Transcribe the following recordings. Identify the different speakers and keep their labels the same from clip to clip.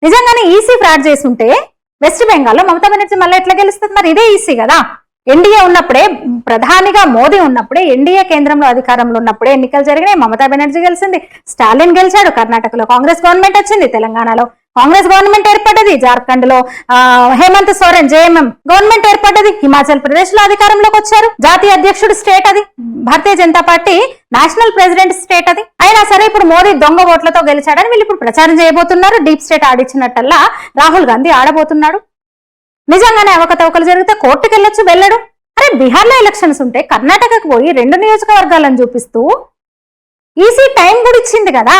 Speaker 1: నిజంగానే EC fraud చేస్తుంటే west బెంగాల్లో మమతా బెనర్జీ మళ్ళీ ఎట్లా గెలుస్తుంది? మరి ఇదే ఈసీ కదా. ఎన్డీఏ ఉన్నప్పుడే, ప్రధానిగా మోదీ ఉన్నప్పుడే, ఎన్డీఏ కేంద్రంలో అధికారంలో ఉన్నప్పుడే ఎన్నికలు జరిగినాయి. మమతా బెనర్జీ గెలిచింది, స్టాలిన్ గెలిచాడు, కర్ణాటకలో కాంగ్రెస్ గవర్నమెంట్ వచ్చింది, తెలంగాణలో కాంగ్రెస్ గవర్నమెంట్ ఏర్పడ్డది, జార్ఖండ్ లో హేమంత్ సోరెన్ జేఎంఎం గవర్నమెంట్ ఏర్పడ్డది, హిమాచల్ ప్రదేశ్ లో అధికారంలోకి వచ్చారు. జాతీయ అధ్యక్షుడు స్టేట్ అది, Bharatiya Janata party national president state అది. అయినా సరే ఇప్పుడు మోదీ దొంగ ఓట్లతో గెలిచాడని వీళ్ళు ఇప్పుడు ప్రచారం చేయబోతున్నారు. డీప్ స్టేట్ ఆడిచ్చినట్టల్లా రాహుల్ గాంధీ ఆడబోతున్నాడు. నిజంగానే అవకతవకలు జరిగితే కోర్టుకు వెళ్ళొచ్చు, వెళ్ళడు. అరే బీహార్లో ఎలక్షన్స్ ఉంటే కర్ణాటకకు పోయి 2 నియోజకవర్గాలను చూపిస్తూ ఈసీ టైం కూడా ఇచ్చింది కదా.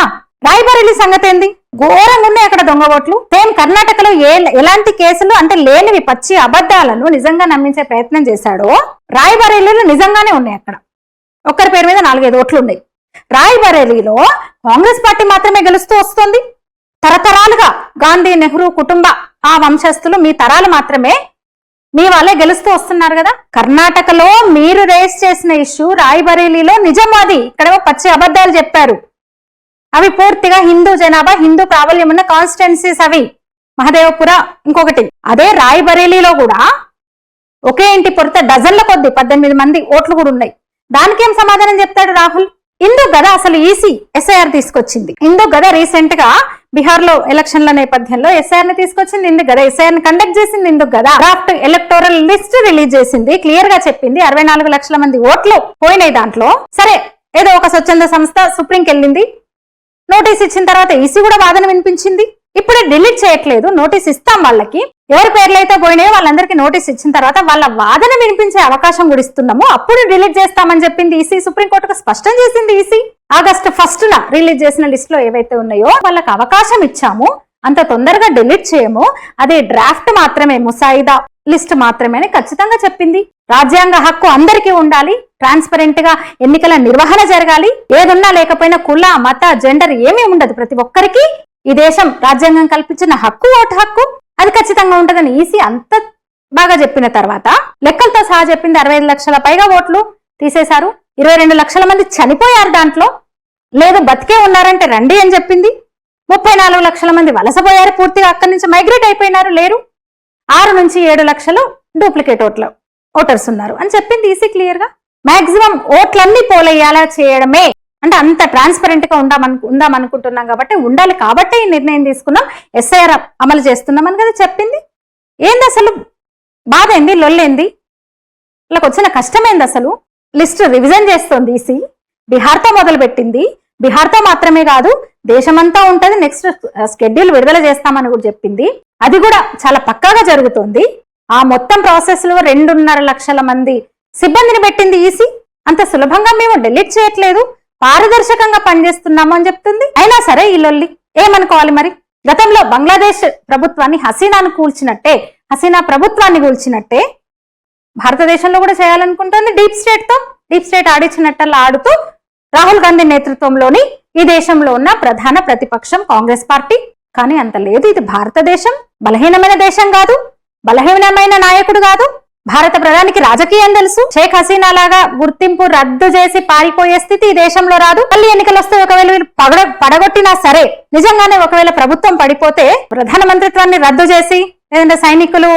Speaker 1: రాయ్బరేలీ సంగతి ఏంది? ఘోరంగా ఉన్నాయి అక్కడ దొంగ ఓట్లు. సేమ్ కర్ణాటకలో ఎలాంటి కేసులు అంటే లేనివి పచ్చి అబద్ధాలను నిజంగా నమ్మించే ప్రయత్నం చేశాడో రాయ్బరేలీలో నిజంగానే ఉన్నాయి. అక్కడ ఒక్కరి పేరు మీద 4-5 ఓట్లు ఉన్నాయి. రాయ్బరేలీలో కాంగ్రెస్ పార్టీ మాత్రమే గెలుస్తూ వస్తుంది. తరతరాలుగా గాంధీ, నెహ్రూ కుటుంబ ఆ వంశస్థులు మీ తరాలు మాత్రమే మీ వాళ్ళే గెలుస్తూ వస్తున్నారు కదా. కర్ణాటకలో మీరు రేస్ చేసిన ఇష్యూ రాయ్బరేలీలో నిజం, అది ఇక్కడేమో పచ్చి అబద్ధాలు చెప్పారు. అవి పూర్తిగా హిందూ జనాభా, హిందూ ప్రాబల్యం ఉన్న కాన్స్టిట్యున్సీస్ అవి. మహదేవపుర ఇంకొకటి. అదే రాయ్బరేలీలో కూడా ఒకే ఇంటి పొరత డజన్ల కొద్ది 18 మంది ఓట్లు కూడా ఉన్నాయి. దానికేం సమాధానం చెప్తాడు రాహుల్? ఇందుకు కదా అసలు ఈసీ ఎస్ఐఆర్ తీసుకొచ్చింది. ఇందుకు కదా రీసెంట్ గా బీహార్ లో ఎలక్షన్ల నేపథ్యంలో ఎస్ఐఆర్ ని తీసుకొచ్చింది. ఇందుకు కదా ఎస్ఐఆర్ ని కండక్ట్ చేసింది. ఇందుకు కదా డ్రాఫ్ట్ ఎలక్టోరల్ లిస్ట్ రిలీజ్ చేసింది. క్లియర్ గా చెప్పింది 64 లక్షల మంది ఓట్లు పోయినాయి దాంట్లో. సరే ఏదో ఒక స్వచ్ఛంద సంస్థ సుప్రీంకి వెళ్ళింది, నోటీస్ ఇచ్చిన తర్వాత ఈసీ కూడా వాదన వినిపించింది. ఇప్పుడే డిలీట్ చేయట్లేదు, నోటీస్ ఇస్తాం వాళ్ళకి. ఎవరి పేర్లు అయితే పోయినాయో వాళ్ళందరికీ నోటీస్ ఇచ్చిన తర్వాత వాళ్ళ వాదన వినిపించే అవకాశం కూడా ఇస్తున్నాము, అప్పుడు డిలీట్ చేస్తామని చెప్పింది ఈసీ. సుప్రీంకోర్టుకు స్పష్టం చేసింది ఈసీ. ఆగస్టు 1న రిలీజ్ చేసిన లిస్ట్ లో ఏవైతే ఉన్నాయో వాళ్ళకి అవకాశం ఇచ్చాము, అంత తొందరగా డిలీట్ చేయము, అది డ్రాఫ్ట్ మాత్రమే, ముసాయిదా లిస్ట్ మాత్రమే అని ఖచ్చితంగా చెప్పింది. రాజ్యాంగ హక్కు అందరికీ ఉండాలి, ట్రాన్స్పరెంట్ గా ఎన్నికల నిర్వహణ జరగాలి, ఏదున్నా లేకపోయినా కుల మత జెండర్ ఏమీ ఉండదు, ప్రతి ఒక్కరికి ఈ దేశం రాజ్యాంగం కల్పించిన హక్కు, ఓటు హక్కు, అది ఖచ్చితంగా ఉంటదని ఈసీ అంత బాగా చెప్పిన తర్వాత లెక్కలతో సహా చెప్పింది. 65 లక్షల పైగా ఓట్లు తీసేశారు, 22 లక్షల మంది చనిపోయారు దాంట్లో, లేదు బతికే ఉన్నారంటే రండి అని చెప్పింది. 34 లక్షల మంది వలసపోయారు, పూర్తిగా అక్కడి నుంచి మైగ్రేట్ అయిపోయినారు, లేరు. 6 నుంచి 7 లక్షలు డూప్లికేట్ ఓటర్స్ ఉన్నారు అని చెప్పింది ఈసీ క్లియర్ గా. మాక్సిమం ఓట్లన్నీ పోలయ్యేలా చేయడమే, అంటే అంత ట్రాన్స్పరెంట్ గా ఉందాం అనుకుంటున్నాం కాబట్టి, ఉండాలి కాబట్టి ఈ నిర్ణయం తీసుకున్నాం, ఎస్ఐఆర్ అమలు చేస్తున్నాం అని కదా చెప్పింది. ఏంది అసలు బాధ ఏంది, లొల్లేంది, వాళ్ళకి వచ్చిన కష్టమేంది? అసలు లిస్ట్ రివిజన్ చేస్తోంది ఈసీ, బీహార్తో మొదలు పెట్టింది. బీహార్తో మాత్రమే కాదు దేశమంతా ఉంటది, నెక్స్ట్ షెడ్యూల్ విడుదల చేస్తామని కూడా చెప్పింది. అది కూడా చాలా పక్కాగా జరుగుతోంది. ఆ మొత్తం ప్రాసెస్ లో 2.5 లక్షల మంది సిబ్బందిని పెట్టింది ఈసీ. అంత సులభంగా మేము డిలీట్ చేయట్లేదు, పారదర్శకంగా పనిచేస్తున్నాము అని చెప్తుంది. అయినా సరే ఈ లొల్లి ఏమనుకోవాలి మరి? గతంలో బంగ్లాదేశ్ ప్రభుత్వాన్ని హసీనా ప్రభుత్వాన్ని కూల్చినట్టే భారతదేశంలో కూడా చేయాలనుకుంటుంది. డీప్ స్టేట్ ఆడిచ్చినట్టల్లా ఆడుతూ రాహుల్ గాంధీ నేతృత్వంలోని ఈ దేశంలో ఉన్న ప్రధాన ప్రతిపక్షం కాంగ్రెస్ పార్టీ. కానీ అంత లేదు, ఇది భారతదేశం, బలహీనమైన దేశం కాదు, బలహీనమైన నాయకుడు కాదు. భారత ప్రధానికి రాజకీయం తెలుసు. షేక్ హసీనా లాగా గుర్తింపు రద్దు చేసి పారిపోయే స్థితి ఈ దేశంలో రాదు. మళ్ళీ ఎన్నికలు వస్తే ఒకవేళ పడగొట్టినా సరే, నిజంగానే ఒకవేళ ప్రభుత్వం పడిపోతే ప్రధానమంత్రిత్వాన్ని రద్దు చేసి లేదంటే సైనికులు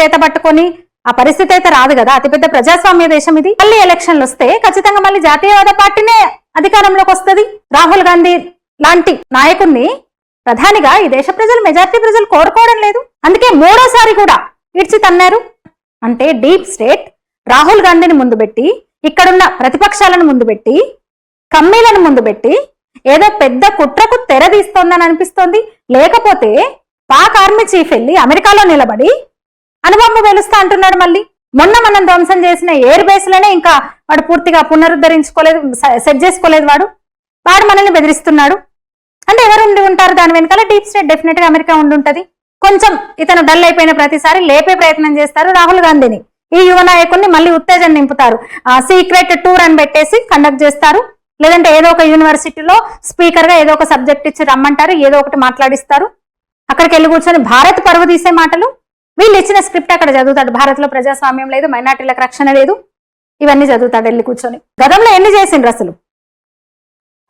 Speaker 1: చేత పట్టుకొని ఆ పరిస్థితి అయితే రాదు కదా. అతిపెద్ద ప్రజాస్వామ్య దేశం ఇది. మళ్ళీ ఎలక్షన్లు వస్తే ఖచ్చితంగా మళ్ళీ జాతీయవాద పార్టీనే అధికారంలోకి వస్తుంది. రాహుల్ గాంధీ లాంటి నాయకుడిని ప్రధానిగా ఈ దేశ ప్రజలు, మెజారిటీ ప్రజలు కోరుకోవడం లేదు. అందుకే 3వ కూడా ఇడ్చి తన్నారు. అంటే డీప్ స్టేట్ రాహుల్ గాంధీని ముందు పెట్టి, ఇక్కడున్న ప్రతిపక్షాలను ముందు పెట్టి, కమ్మీలను ముందు పెట్టి ఏదో పెద్ద కుట్రకు తెరదీస్తోందని అనిపిస్తోంది. లేకపోతే పాక్ ఆర్మీ చీఫ్ వెళ్ళి అమెరికాలో నిలబడి అనుబాంబు వెలుస్తా అంటున్నాడు. మళ్ళీ మొన్న మనం ధ్వంసం చేసిన ఎయిర్ బేస్ లోనే ఇంకా వాడు పూర్తిగా పునరుద్ధరించుకోలేదు, సెట్ చేసుకోలేదు. వాడు మనల్ని బెదిరిస్తున్నాడు. అంటే ఎవరు ఉండి ఉంటారు దాని వెనకాల? డీప్ స్టేట్ డెఫినెట్ గా అమెరికా ఉండుంటది. కొంచెం ఇతను డల్ అయిపోయిన ప్రతిసారి లేపే ప్రయత్నం చేస్తారు రాహుల్ గాంధీని. ఈ యువ నాయకుడిని మళ్ళీ ఉత్తేజం నింపుతారు. సీక్రెట్ టూర్ అని పెట్టేసి కండక్ట్ చేస్తారు, లేదంటే ఏదో ఒక యూనివర్సిటీలో స్పీకర్ గా ఏదో ఒక సబ్జెక్ట్ ఇచ్చి రమ్మంటారు, ఏదో ఒకటి మాట్లాడిస్తారు. అక్కడికి వెళ్ళి కూర్చొని భారత్ పరువు తీసే మాటలు, వీళ్ళు ఇచ్చిన స్క్రిప్ట్ అక్కడ చదువుతాడు. భారత్ లో ప్రజాస్వామ్యం లేదు, మైనార్టీలకు రక్షణ లేదు, ఇవన్నీ చదువుతాడు వెళ్ళి కూర్చొని. గతంలో ఎన్ని చేసిండ్రు అసలు?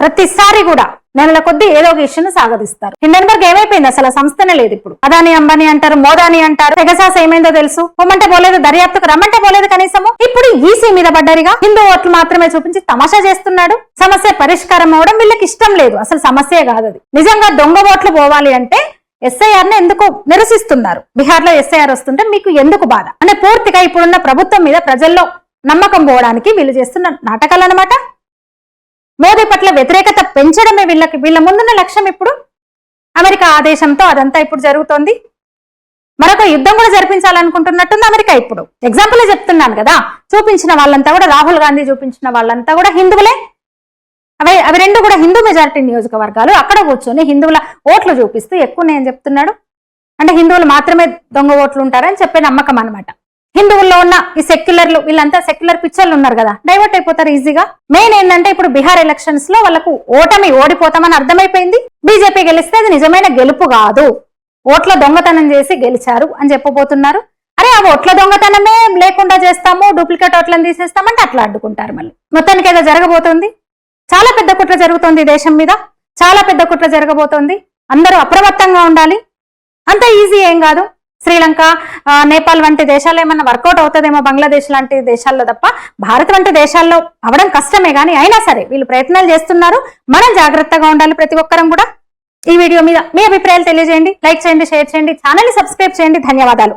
Speaker 1: ప్రతిసారి కూడా నెలల కొద్దీ ఏదో ఒక ఇష్యూను సాగదిస్తారు. హిండెన్బర్గ్ ఏమైపోయింది, అసలు సంస్థనే లేదు ఇప్పుడు. అదాని అంబానీ అంటారు, మోదాని అంటారు. పెగసాస్ ఏమైందో తెలుసు, పొమ్మంటే పోలేదు, దర్యాప్తుకు రమ్మంటే పోలేదు కనీసము. ఇప్పుడు ఈసీ మీద పడ్డారిగా, హిందూ ఓట్లు మాత్రమే చూపించి తమాషా చేస్తున్నాడు. సమస్య పరిష్కారం అవడం వీళ్ళకి ఇష్టం లేదు, అసలు సమస్యే కాదు అది. నిజంగా దొంగ ఓట్లు పోవాలి అంటే ఎస్ఐఆర్ ని ఎందుకు నిరసిస్తున్నారు? బీహార్ లో ఎస్ఐఆర్ వస్తుంటే మీకు ఎందుకు బాధ అంటే పూర్తిగా ఇప్పుడున్న ప్రభుత్వం మీద ప్రజల్లో నమ్మకం పోవడానికి వీళ్ళు చేస్తున్న నాటకాలు అన్నమాట. మోదీ పట్ల వ్యతిరేకత పెంచడమే వీళ్ళ ముందున్న లక్ష్యం. ఇప్పుడు అమెరికా ఆదేశంతో అదంతా ఇప్పుడు జరుగుతోంది. మరొక యుద్ధం కూడా జరిపించాలనుకుంటున్నట్టుంది అమెరికా. ఇప్పుడు ఎగ్జాంపుల్ చెప్తున్నాను కదా, చూపించిన వాళ్ళంతా కూడా, రాహుల్ గాంధీ చూపించిన వాళ్ళంతా కూడా హిందువులే. అవి రెండు కూడా హిందూ మెజారిటీ నియోజకవర్గాలు. అక్కడ కూర్చొని హిందువుల ఓట్లు చూపిస్తూ ఎక్కువ నేను చెప్తున్నాడు అంటే హిందువులు మాత్రమే దొంగ ఓట్లు ఉంటారని చెప్పే నమ్మకం అనమాట. హిందువుల్లో ఉన్న ఈ సెక్యులర్లు, వీళ్ళంతా సెక్యులర్ పిచ్చర్లు ఉన్నారు కదా, డైవర్ట్ అయిపోతారు ఈజీగా. మెయిన్ ఏంటంటే ఇప్పుడు బీహార్ ఎలక్షన్స్ లో వాళ్ళకు ఓడిపోతామని అర్థమైపోయింది. బీజేపీ గెలిస్తే అది నిజమైన గెలుపు కాదు, ఓట్ల దొంగతనం చేసి గెలిచారు అని చెప్పబోతున్నారు. అరే ఆ ఓట్ల దొంగతనమే లేకుండా చేస్తాము, డూప్లికేట్ ఓట్లను తీసేస్తామంటే అట్లా అడ్డుకుంటారు. మళ్ళీ మొత్తానికి ఏదో జరగబోతోంది, చాలా పెద్ద కుట్ర జరుగుతోంది దేశం మీద, చాలా పెద్ద కుట్ర జరగబోతోంది. అందరూ అప్రమత్తంగా ఉండాలి. అంత ఈజీ ఏం కాదు. శ్రీలంక, నేపాల్ వంటి దేశాల్లో ఏమన్నా వర్కౌట్ అవుతుందేమో, బంగ్లాదేశ్ లాంటి దేశాల్లో తప్ప భారత్ వంటి దేశాల్లో అవడం కష్టమే. కానీ అయినా సరే వీళ్ళు ప్రయత్నాలు చేస్తున్నారు. మనం జాగ్రత్తగా ఉండాలి ప్రతి ఒక్కరం కూడా. ఈ వీడియో మీద మీ అభిప్రాయాలు తెలియజేయండి, లైక్ చేయండి, షేర్ చేయండి, ఛానల్ ని సబ్స్క్రైబ్ చేయండి. ధన్యవాదాలు.